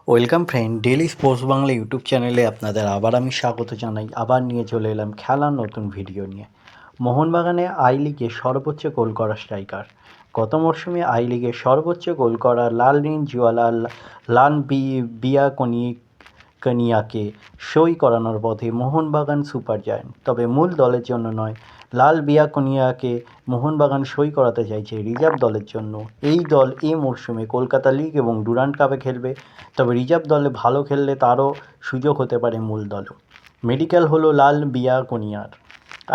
Welcome friend, daily sports Bangla YouTube চ্যানেলে আপনাদের আবার আমি স্বাগত জানাই। আবার নিয়ে চলে এলাম খেলার নতুন ভিডিও নিয়ে। মোহনবাগানে আই লিগে সর্বোচ্চ গোল করা স্ট্রাইকার। গত মরশুমে আই লিগে সর্বোচ্চ গোল করা লালরিনজুয়ালা বিয়াকনিয়াকে সই করানোর পথে মোহনবাগান সুপার জায়ান্ট। তবে মূল দলের জন্য নয়, লাল বিয়াকনিয়াকে মোহনবাগান সই করাতে চাইছে রিজার্ভ দলের জন্য। এই দল এই মরশুমে কলকাতা লিগ এবং ডুরান্ড কাপে খেলবে, তবে রিজার্ভ দলে ভালো খেললে তারও সুযোগ হতে পারে মূল দলেও। মেডিকেল হলো লাল বিয়াকনিয়ার।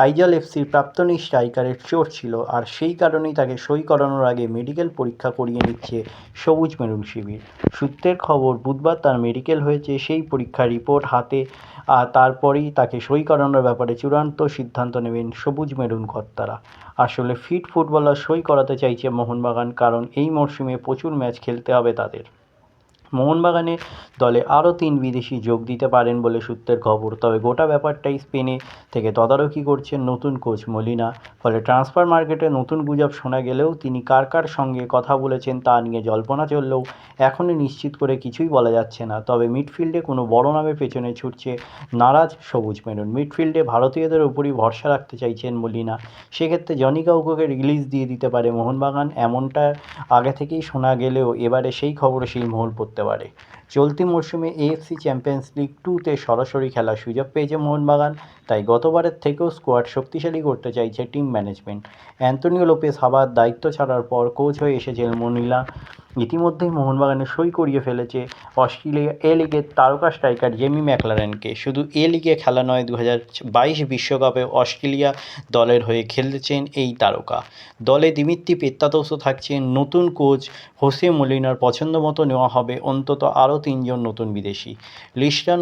আইজল এফসির প্রাক্তন স্ট্রাইকারের চোট ছিল, আর সেই কারণেই তাকে সই করানোর আগে মেডিকেল পরীক্ষা করিয়ে নিচ্ছে সবুজ মেরুন শিবির। সূত্রের খবর, বুধবার তার মেডিকেল হয়েছে, সেই পরীক্ষার রিপোর্ট হাতে আর তারপরেই তাকে সই করানোর ব্যাপারে চূড়ান্ত সিদ্ধান্ত নেবেন সবুজ মেরুন কর্তারা। আসলে ফিট ফুটবলার সই করাতে চাইছে মোহনবাগান, কারণ এই মরশুমে প্রচুর ম্যাচ খেলতে হবে তাদের। মোহনবাগানের দলে আরও 3 বিদেশি যোগ দিতে পারেন বলে সূত্রের খবর। তবে গোটা ব্যাপারটাই স্পেনে থেকে তদারকি করছেন নতুন কোচ মলিনা। ফলে ট্রান্সফার মার্কেটে নতুন গুজব শোনা গেলেও তিনি কার সঙ্গে কথা বলেছেন তা নিয়ে জল্পনা চললেও এখনই নিশ্চিত করে কিছুই বলা যাচ্ছে না। তবে মিডফিল্ডে কোনো বড় নামের পেছনে ছুটছে নারাজ সবুজ মেরুন। মিডফিল্ডে ভারতীয়দের উপরই ভরসা রাখতে চাইছেন মলিনা। সেক্ষেত্রে জনি কাউকে রিলিজ দিয়ে দিতে পারে মোহনবাগান, এমনটা আগে থেকেই শোনা গেলেও এবারে সেই খবরে শিলমোহর পড়তে পারে। চলতি মরশুমে এএফসি চ্যাম্পিয়ন্স লিগ 2-তে সরাসরি খেলার সুযোগ পেয়েছে মোহনবাগান, তাই গতবারের থেকেও স্কোয়াড শক্তিশালী করতে চাইছে টিম ম্যানেজমেন্ট। অ্যান্তোনিও লোপেস হাবার দায়িত্ব ছাড়ার পর কোচ হয়ে এসেছেন মলিনা। ইতিমধ্যেই মোহনবাগানে সই করিয়ে ফেলেছে অস্ট্রেলিয়া এ লিগের তারকা স্ট্রাইকার জেমি ম্যাকলারেনকে। শুধু এ লিগে খেলা নয়, 2022 বিশ্বকাপে অস্ট্রেলিয়া দলের হয়ে খেলেছেন এই তারকা। দলে দিমিত্রি পেত্রাতোসও থাকছেন। নতুন কোচ হোসে মলিনার পছন্দ মতো নেওয়া হবে অন্তত আরও 3 জন নতুন বিদেশি। লিস্টন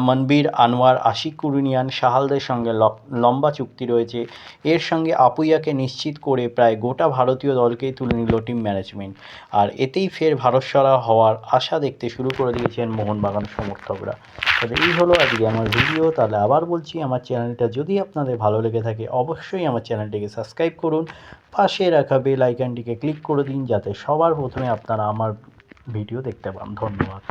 মনবীর আনোয়ার, আশিক কুরিনিয়ান, সাহালদের সঙ্গে লম্বা চুক্তি রয়েছে। এর সঙ্গে আপুইয়াকে নিশ্চিত করে প্রায় গোটা ভারতীয় দলকেই তুলে নিল টিম ম্যানেজমেন্ট। আর এতেই ফের ভারতসরা হওয়ার আশা দেখতে শুরু করে দিয়েছেন মোহনবাগান সমর্থকরা। তবে এই হলো আজকে আমার ভিডিও। তাহলে আবার বলছি, আমার চ্যানেলটা যদি আপনাদের ভালো লেগে থাকে অবশ্যই আমার চ্যানেলটিকে সাবস্ক্রাইব করুন। পাশে রাখা বেল আইকনটিকে ক্লিক করে দিন, যাতে সবার প্রথমে আপনারা আমার ভিডিও দেখতে পান। ধন্যবাদ।